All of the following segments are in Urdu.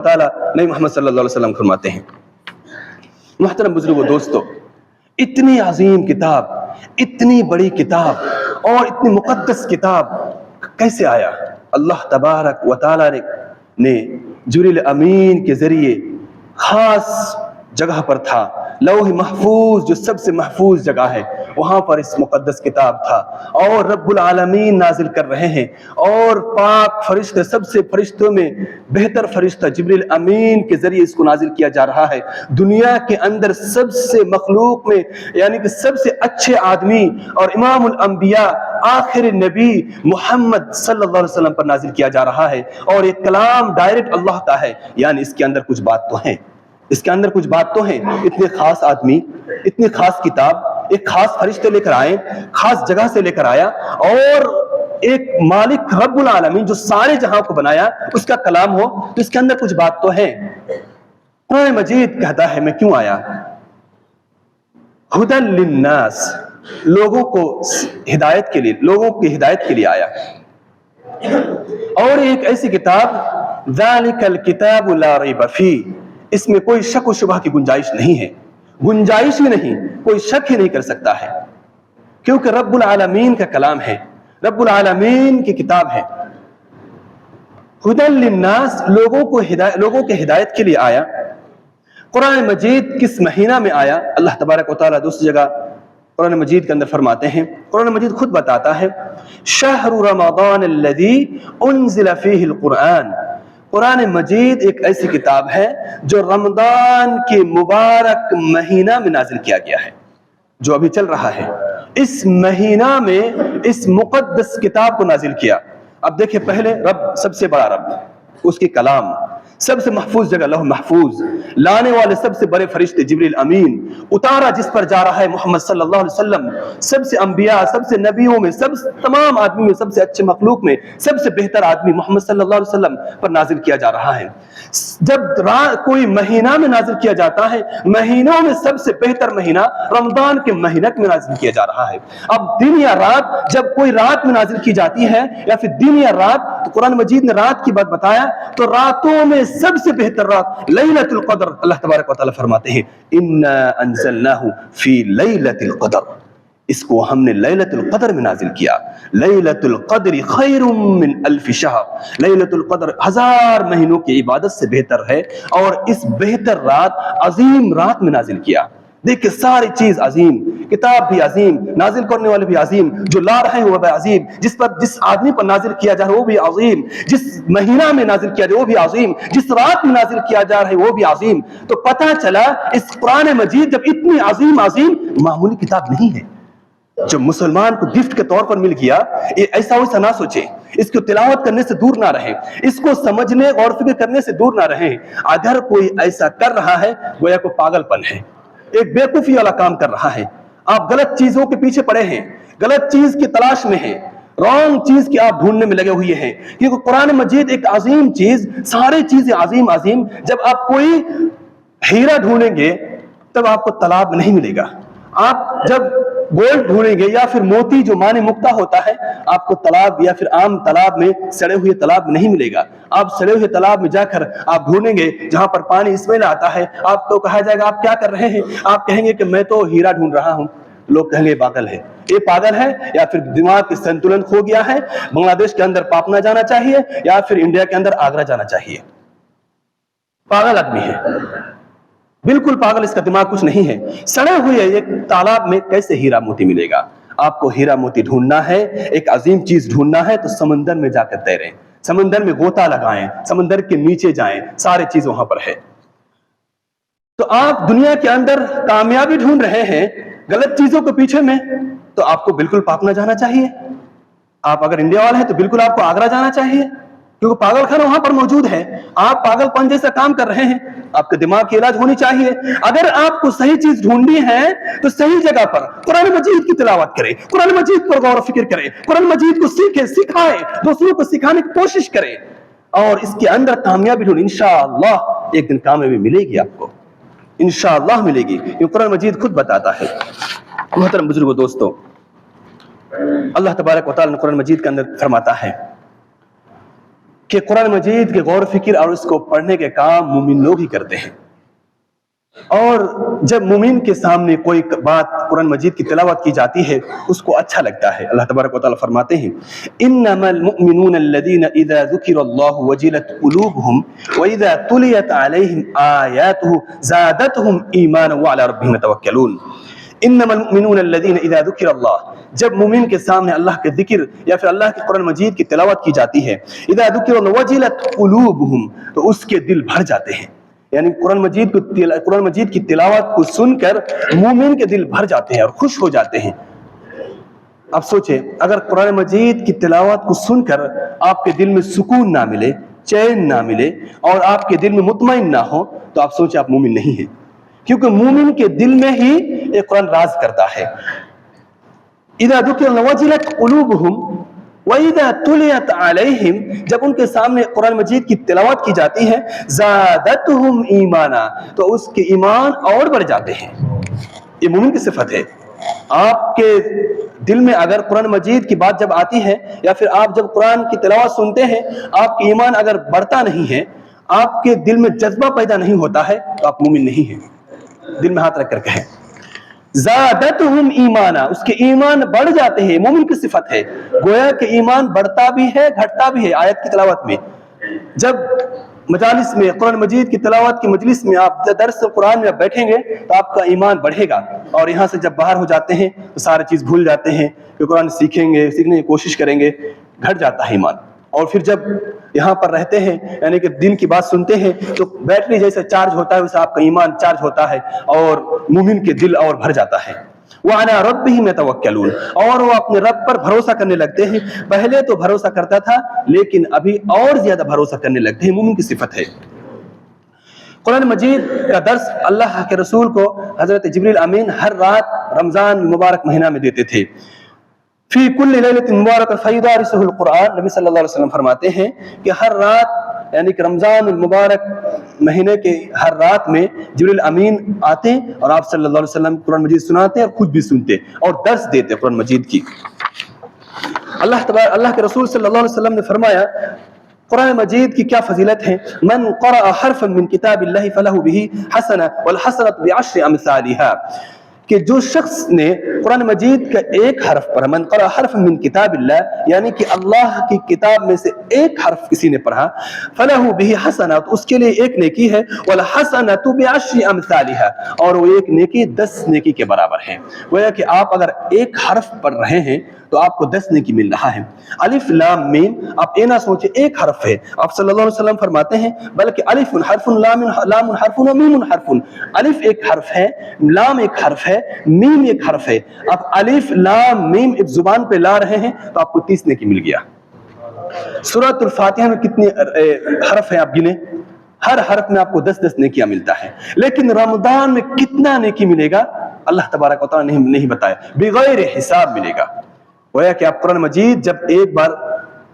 تعالیٰ نبی محمد صلی اللہ علیہ وسلم فرماتے ہیں. محترم بزرگوں دوستو، اتنی عظیم کتاب، اتنی بڑی کتاب اور اتنی مقدس کتاب کیسے آیا؟ اللہ تبارک و تعالیٰ نے جبریل امین کے ذریعے خاص جگہ پر تھا، لوح محفوظ جو سب سے محفوظ جگہ ہے، وہاں پر اس مقدس کتاب تھا، اور رب العالمین نازل کر رہے ہیں، اور پاک فرشتے، سب سے فرشتوں میں بہتر فرشتہ جبریل امین کے ذریعے اس کو نازل کیا جا رہا ہے. دنیا کے اندر سب سے مخلوق میں یعنی کہ سب سے اچھے آدمی اور امام الانبیاء آخر نبی محمد صلی اللہ علیہ وسلم پر نازل کیا جا رہا ہے، اور یہ کلام ڈائریکٹ اللہ کا ہے. یعنی اس کے اندر کچھ بات تو ہے، اس کے اندر کچھ بات تو ہے. اتنے خاص آدمی، اتنی خاص کتاب، ایک خاص فرشتے لے کر آئے، خاص جگہ سے لے کر آیا، اور ایک مالک رب العالمین جو سارے جہاں کو بنایا اس کا کلام ہو، تو اس کے اندر کچھ بات تو ہے. قرآن مجید کہتا ہے میں کیوں آیا؟ ہدی للناس، لوگوں کو ہدایت کے لیے، لوگوں کی ہدایت کے لیے آیا. اور ایک ایسی کتاب ذالک الکتاب لا ریب فیہ، اس میں کوئی شک و شبہ کی گنجائش نہیں ہے، گنجائش ہی نہیں، کوئی شک ہی نہیں کر سکتا ہے، کیونکہ رب العالمین کا کلام ہے، رب العالمین کی کتاب ہے. ہدی للناس، لوگوں کے ہدایت کے لیے آیا. قرآن مجید کس مہینہ میں آیا؟ اللہ تبارک و تعالیٰ دوسری جگہ قرآن مجید کے اندر فرماتے ہیں، قرآن مجید خود بتاتا ہے شہر رمضان الذی انزل فیہ القرآن. قرآن مجید ایک ایسی کتاب ہے جو رمضان کے مبارک مہینہ میں نازل کیا گیا ہے، جو ابھی چل رہا ہے. اس مہینہ میں اس مقدس کتاب کو نازل کیا. اب دیکھیں، پہلے رب، سب سے بڑا رب، اس کی کلام، سب سے محفوظ جگہ لوح محفوظ، لانے والے سب سے بڑے فرشتے جبریل امین، اتارا جس پر جا رہا ہے محمد صلی اللہ علیہ وسلم، سب سے انبیاء، سب سے نبیوں میں، تمام آدمی میں سب سے اچھے مخلوق میں سب سے بہتر آدمی محمد صلی اللہ علیہ وسلم پر نازل کیا جا رہا ہے. جب کوئی مہینہ میں نازل کیا جاتا ہے، مہینوں میں سب سے بہتر مہینہ رمضان کے مہینہ میں نازل کیا جا رہا ہے. اب دن یا رات، جب کوئی رات میں نازل کی جاتی ہے یا پھر دن یا رات، تو قرآن مجید نے رات کی بات بتایا، تو راتوں میں سب سے بہتر رات لیلۃ القدر. اللہ تبارک و تعالیٰ فرماتے ہیں انا انزلناہ فی لیلۃ القدر، اس کو ہم نے لیلۃ القدر میں نازل کیا. لیلۃ القدر خیر من الف شہر، لیلۃ القدر 1000 مہینوں کی عبادت سے بہتر ہے، اور اس بہتر رات، عظیم رات میں نازل کیا. دیکھیں ساری چیز عظیم، کتاب بھی عظیم، نازل کرنے والے بھی عظیم، جو لا رہے ہیں وہ بھی عظیم، جس آدمی پر نازل کیا جا رہا ہے وہ بھی عظیم، جس مہینہ میں نازل کیا جا رہا ہے وہ بھی عظیم، جس رات میں نازل کیا جا رہا ہے وہ بھی عظیم. تو پتہ چلا اس قرآن مجید جب اتنی عظیم معمولی کتاب نہیں ہے، جو مسلمان کو گفٹ کے طور پر مل گیا، ایسا ویسا نہ سوچیں، اس کو تلاوت کرنے سے دور نہ رہیں، اس کو سمجھنے اور فکر کرنے سے دور نہ رہیں. اگر کوئی ایسا کر رہا ہے گویا کو پاگل پن ہے، ایک بیوقوفی والا کام کر رہا ہے. آپ غلط چیزوں کے پیچھے پڑے ہیں، غلط چیز کی تلاش میں ہیں، رانگ چیز کی آپ ڈھونڈنے میں لگے ہوئے ہیں. کیونکہ قرآن مجید ایک عظیم چیز، سارے چیزیں عظیم. جب آپ کوئی ہیرا ڈھونڈیں گے تب آپ کو تالاب نہیں ملے گا. آپ جب گولڈ ڈھونڈیں گے یا پھر موتی جو مانے مکتا ہوتا ہے، آپ کو تالاب یا پھر عام تالاب میں، سڑے ہوئے تالاب میں نہیں ملے گا. آپ سڑے ہوئے تالاب میں جا کر آپ ڈھونڈیں گے جہاں پر پانی اسمیل آتا ہے، آپ تو کہا جائے گا آپ کیا کر رہے ہیں؟ آپ کہیں گے کہ میں تو ہیرا ڈھونڈ رہا ہوں. لوگ کہیں گے پاگل ہے، یہ پاگل ہے، یا پھر دماغ کی سنتولن کھو گیا ہے. بنگلہ دیش کے اندر پاپنا جانا چاہیے یا پھر انڈیا کے اندر آگرہ جانا چاہیے. پاگل آدمی ہے، بالکل پاگل، اس کا دماغ کچھ نہیں ہے. سڑے ہوئے ایک تالاب میں کیسے ہیرا موتی ملے گا؟ آپ کو ہیرا موتی ڈھونڈنا ہے، ایک عظیم چیز ڈھونڈنا ہے، تو سمندر میں جا کر تیریں، سمندر میں غوطہ لگائیں، سمندر کے نیچے جائیں، سارے چیز وہاں پر ہے. تو آپ دنیا کے اندر کامیابی ڈھونڈ رہے ہیں غلط چیزوں کے پیچھے میں، تو آپ کو بالکل پاپنا جانا چاہیے. آپ اگر انڈیا والے ہیں تو بالکل آپ کو آگرہ جانا چاہیے، کیونکہ پاگل خانہ وہاں پر موجود ہے. آپ پاگل پن جیسا کام کر رہے ہیں، آپ کے دماغ کی علاج ہونی چاہیے. اگر آپ کو صحیح چیز ڈھونڈنی ہے تو صحیح جگہ پر قرآن مجید کی تلاوت کریں، قرآن مجید پر غور و فکر کریں، قرآن مجید کو سیکھیں، سکھائیں، دوسروں کو سکھانے کی کوشش کریں، اور اس کے اندر کامیابی ڈھونڈیں. انشاءاللہ ایک دن کامیابی ملے گی، آپ کو انشاءاللہ ملے گی. یہ قرآن مجید خود بتاتا ہے. محترم بزرگوں دوستو، اللہ تبارک و تعالیٰ نے قرآن مجید کے اندر فرماتا ہے کہ قرآن مجید کے غور و فکر اور اس کو پڑھنے کے کام مومن لوگ ہی کرتے ہیں. اور جب مومن کے سامنے کوئی بات قرآن مجید کی تلاوت کی جاتی ہے اس کو اچھا لگتا ہے. اللہ تبارک و تعالیٰ فرماتے ہیں انما المؤمنون الذين اذا ذكر الله وجلت قلوبهم واذا تليت عليهم آياته زادتهم ایمانا وعلى ربهم يتوکلون. انما المؤمنون الذين اذا ذكر الله، جب مومن کے سامنے اللہ کے ذکر یا پھر اللہ کے قرآن مجید کی تلاوت کی جاتی ہے، اذا ذکر الله وجلت قلوبهم، تو اس کے دل بھر جاتے ہیں. یعنی قرآن مجید کی تلاوت کو سن کر مومن کے دل بھر جاتے ہیں اور خوش ہو جاتے ہیں. اب سوچیں اگر قرآن مجید کی تلاوت کو سن کر آپ کے دل میں سکون نہ ملے، چین نہ ملے اور آپ کے دل میں مطمئن نہ ہو تو آپ سوچیں آپ مومن نہیں ہیں، کیونکہ مومن کے دل میں ہی ایک قرآن راز کرتا ہے. اذا ذکر وجلت قلوبهم وَإِذَا تُلِيَتْ عَلَيْهِمْ، جب ان کے سامنے قرآن مجید کی تلاوت کی جاتی ہے زَادَتْهُمْ ایمانا، تو اس کے ایمان اور بڑھ جاتے ہیں. یہ مومن کی صفت ہے. آپ کے دل میں اگر قرآن مجید کی بات جب آتی ہے یا پھر آپ جب قرآن کی تلاوت سنتے ہیں آپ کا ایمان اگر بڑھتا نہیں ہے، آپ کے دل میں جذبہ پیدا نہیں ہوتا ہے تو آپ مومن نہیں ہیں. دل میں ہاتھ رکھ کر کہیں زادتہم ایمانا، اس کے ایمان بڑھ جاتے ہیں. مومن کی صفت ہے. گویا کہ ایمان بڑھتا بھی ہے گھٹتا بھی ہے. آیت کی تلاوت میں جب مجالس میں قرآن مجید کی تلاوت کی مجلس میں آپ درس قرآن میں بیٹھیں گے تو آپ کا ایمان بڑھے گا، اور یہاں سے جب باہر ہو جاتے ہیں تو ساری چیز بھول جاتے ہیں کہ قرآن سیکھنے کی کوشش کریں گے، گھٹ جاتا ہے ایمان. اور پھر جب یہاں پر رہتے ہیں یعنی کہ دین کی بات سنتے ہیں تو بیٹری جیسے چارج ہوتا ہے ویسے آپ کا ایمان چارج ہوتا ہے اور مومن کے دل اور بھر جاتا ہے. وَعَلَىٰ رَبِّهِمْ يَتَوَكَّلُونَ، اور وہ اپنے رب پر بھروسہ کرنے لگتے ہیں. پہلے تو بھروسہ کرتا تھا لیکن ابھی اور زیادہ بھروسہ کرنے لگتے ہیں. مومن کی صفت ہے. قرآن مجید کا درس اللہ کے رسول کو حضرت جبریل امین ہر رات رمضان مبارک مہینہ میں دیتے تھے. فی کل لیلۃ مبارکۃ فیدارسہ القرآن، نبی صلی اللہ علیہ وسلم فرماتے ہیں کہ ہر رات یعنی کہ رمضان المبارک مہینے کے ہر رات میں جبریل امین آتے اور آپ صلی اللہ علیہ وسلم قرآن مجید سناتے اور خود بھی سنتے اور درس دیتے قرآن مجید کی. اللہ کے رسول صلی اللہ علیہ وسلم نے فرمایا قرآن مجید کی کیا فضیلت ہے. من قرأ حرفا من کتاب اللہ فلہ بہ حسنہ والحسنۃ بعشر امثالها، کہ جو شخص نے قرآن مجید کا ایک حرف پڑھا، من قرأ حرف من کتاب اللہ یعنی کہ اللہ کی کتاب میں سے ایک حرف کسی نے پڑھا، فلہ بہ حسنہ، تو اس کے لیے ایک نیکی ہے، والحسنۃ بعشر امثالها، اور وہ ایک نیکی 10 نیکی کے برابر ہے. گویا کہ آپ اگر ایک حرف پڑھ رہے ہیں تو آپ کو 10 نیکی مل رہا ہے. الف لام میم، آپ یہ نہ سوچیں ایک حرف ہے. آپ صلی اللہ علیہ وسلم فرماتے ہیں بلکہ الف حرف لام حرف و میم حرف. الف ایک حرف ہے، لام ایک حرف ہے، میم ایک حرف ہے. آپ الف لام میم ایک زبان پہ لا رہے ہیں تو آپ کو 30 نیکی مل گیا. سورۃ الفاتحہ میں کتنے حرف ہیں آپ گنے؟ ہر حرف میں آپ کو 10 نیکیاں ملتا ہے. لیکن رمضان میں کتنا نیکی ملے گا اللہ تبارک و تعالیٰ نے نہیں بتایا، بغیر حساب ملے گا. گویا کہ آپ قرآن مجید جب ایک بار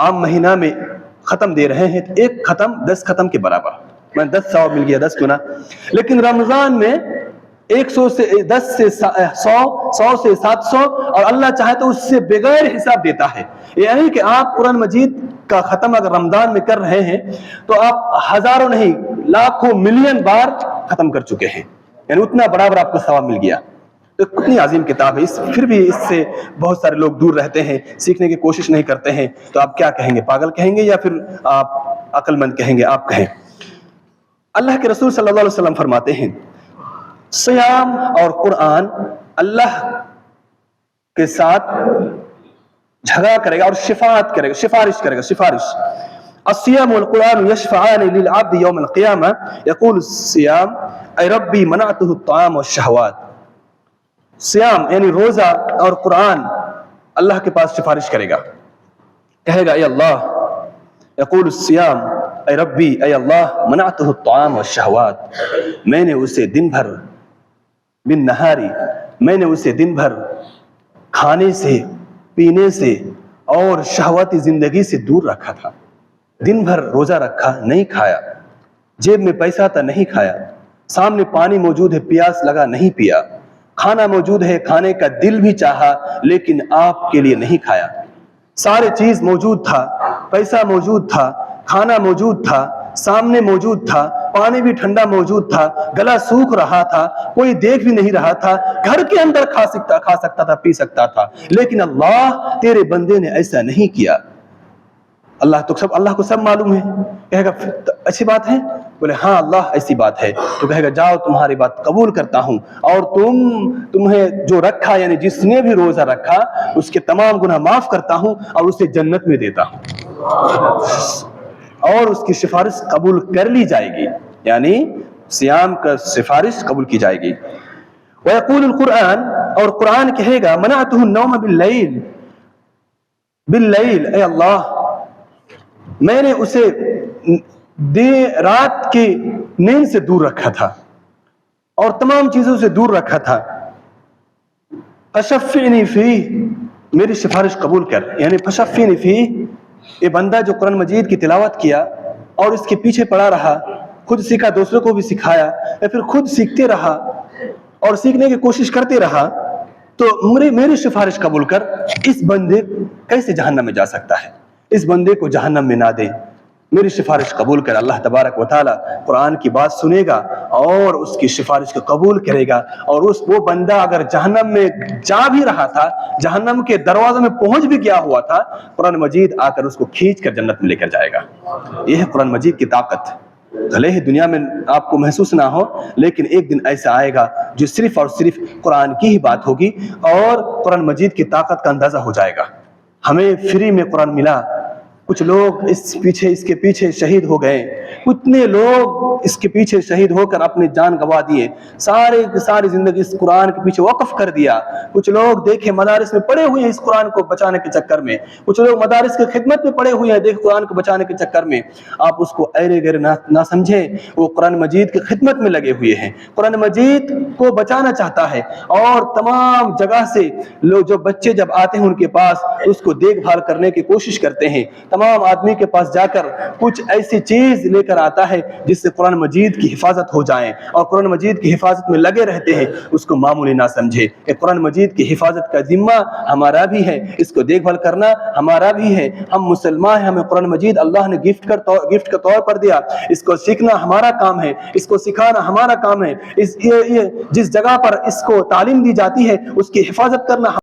عام مہینہ میں ختم دے رہے ہیں تو ایک ختم 10 ختم کے برابر، میں 10 ثواب مل گیا 10 گنا. لیکن رمضان میں 100 سے 10 سے 100 100 سے 700 اور اللہ چاہے تو اس سے بغیر حساب دیتا ہے. یعنی کہ آپ قرآن مجید کا ختم اگر رمضان میں کر رہے ہیں تو آپ ہزاروں نہیں لاکھوں ملین بار ختم کر چکے ہیں، یعنی اتنا برابر آپ کو ثواب مل گیا. تو کتنی عظیم کتاب ہے. پھر بھی اس سے بہت سارے لوگ دور رہتے ہیں، سیکھنے کی کوشش نہیں کرتے ہیں. تو آپ کیا کہیں گے؟ پاگل کہیں گے یا پھر آپ عقل مند کہیں گے؟ آپ کہیں. اللہ کے رسول صلی اللہ علیہ وسلم فرماتے ہیں سیام اور قرآن اللہ کے ساتھ جھگڑا کرے گا اور شفاعت کرے گا، سفارش کرے گا. سفارش الصيام والقرآن يشفعان للعبد يوم القيامة يقول الصيام اے ربی منعته الطعام والشہوات. سیام یعنی روزہ اور قرآن اللہ کے پاس سفارش کرے گا، کہے گا اے اللہ، یقول الصیام اے ربی اے اللہ منعته الطعام والشہوات، میں نے اسے دن بھر بن نہاری، میں نے اسے دن بھر کھانے سے پینے سے اور شہواتی زندگی سے دور رکھا تھا. دن بھر روزہ رکھا، نہیں کھایا، جیب میں پیسہ تھا نہیں کھایا، سامنے پانی موجود ہے پیاس لگا نہیں پیا، کھانا موجود ہے کھانے کا دل بھی چاہا لیکن آپ کے لیے نہیں کھایا. سارے چیز موجود تھا، پیسہ موجود تھا، کھانا موجود تھا، سامنے موجود تھا، پانی بھی ٹھنڈا موجود تھا، گلا سوکھ رہا تھا، کوئی دیکھ بھی نہیں رہا تھا، گھر کے اندر کھا سکتا تھا، پی سکتا تھا، لیکن اللہ تیرے بندے نے ایسا نہیں کیا۔ اللہ کو سب معلوم ہے۔ کہے گا اچھی بات ہے؟ بولے ہاں اللہ ایسی بات ہے۔ تو کہے گا جاؤ تمہاری بات قبول کرتا ہوں، اور تمہیں جو رکھا یعنی جس نے بھی روزہ رکھا اس کے تمام گناہ معاف کرتا ہوں اور اسے جنت میں دیتا ہوں، اور اس کی سفارش قبول کر لی جائے گی، یعنی صیام کا سفارش قبول کی جائے گی۔ وَيَقُولُ الْقُرْآن، اور قرآن کہے گا مَنَعْتُهُ النَّوْمَ بِاللَّيْلِ، اے اللہ میں نے اسے رات کی نیند سے دور رکھا تھا اور تمام چیزوں سے دور رکھا تھا، فَشَفِّعْنِي فِيهِ، میری سفارش قبول کر، یعنی فَشَفِّعْنِي فِيهِ۔ یہ بندہ جو قرآن مجید کی تلاوت کیا اور اس کے پیچھے پڑا رہا، خود سیکھا، دوسروں کو بھی سکھایا، یا پھر خود سیکھتے رہا اور سیکھنے کی کوشش کرتے رہا، تو میری سفارش قبول کر۔ اس بندے کیسے جہنم میں جا سکتا ہے؟ اس بندے کو جہنم میں نہ دے، میری سفارش قبول کر۔ اللہ تبارک و تعالیٰ قرآن کی بات سنے گا اور اس کی سفارش کو قبول کرے گا، اور وہ بندہ اگر جہنم میں جا بھی رہا تھا، جہنم کے دروازے میں پہنچ بھی گیا ہوا تھا، قرآن مجید آ کر اس کو کھینچ کر جنت میں لے کر جائے گا۔ یہ ہے قرآن مجید کی طاقت۔ بھلے ہی دنیا میں آپ کو محسوس نہ ہو، لیکن ایک دن ایسا آئے گا جو صرف اور صرف قرآن کی ہی بات ہوگی اور قرآن مجید کی طاقت کا اندازہ ہو جائے گا۔ ہمیں فری میں قرآن ملا، کچھ لوگ اس کے پیچھے شہید ہو گئے، کتنے لوگ اس کے پیچھے شہید ہو کر اپنی جان گوا دیے، ساری زندگی اس قرآن کے پیچھے وقف کر دیا۔ کچھ لوگ دیکھیں مدارس میں پڑے ہوئے ہیں اس قرآن کو بچانے کے چکر میں، کچھ لوگ مدارس کی خدمت میں پڑے ہوئے ہیں دیکھ قرآن کو بچانے کے چکر میں۔ آپ اس کو ایرے گیرے نہ سمجھیں، وہ قرآن مجید کی خدمت میں لگے ہوئے ہیں، قرآن مجید کو بچانا چاہتا ہے، اور تمام جگہ سے لوگ جو بچے جب آتے ہیں ان کے پاس اس کو دیکھ بھال کرنے کی کوشش کرتے ہیں۔ تمام آدمی کے پاس جا کر کچھ ایسی چیز لے کر آتا ہے جس سے قرآن مجید کی حفاظت ہو جائے، اور قرآن مجید کی حفاظت میں لگے رہتے ہیں، اس کو معمولی نہ سمجھے۔ کہ قرآن مجید کی حفاظت کا ذمہ ہمارا بھی ہے، اس کو دیکھ بھال کرنا ہمارا بھی ہے۔ ہم مسلمان ہیں، ہمیں قرآن مجید اللہ نے گفٹ کے طور پر دیا، اس کو سیکھنا ہمارا کام ہے، اس کو سکھانا ہمارا کام ہے، جس جگہ پر اس کو تعلیم دی جاتی ہے اس کی حفاظت کرنا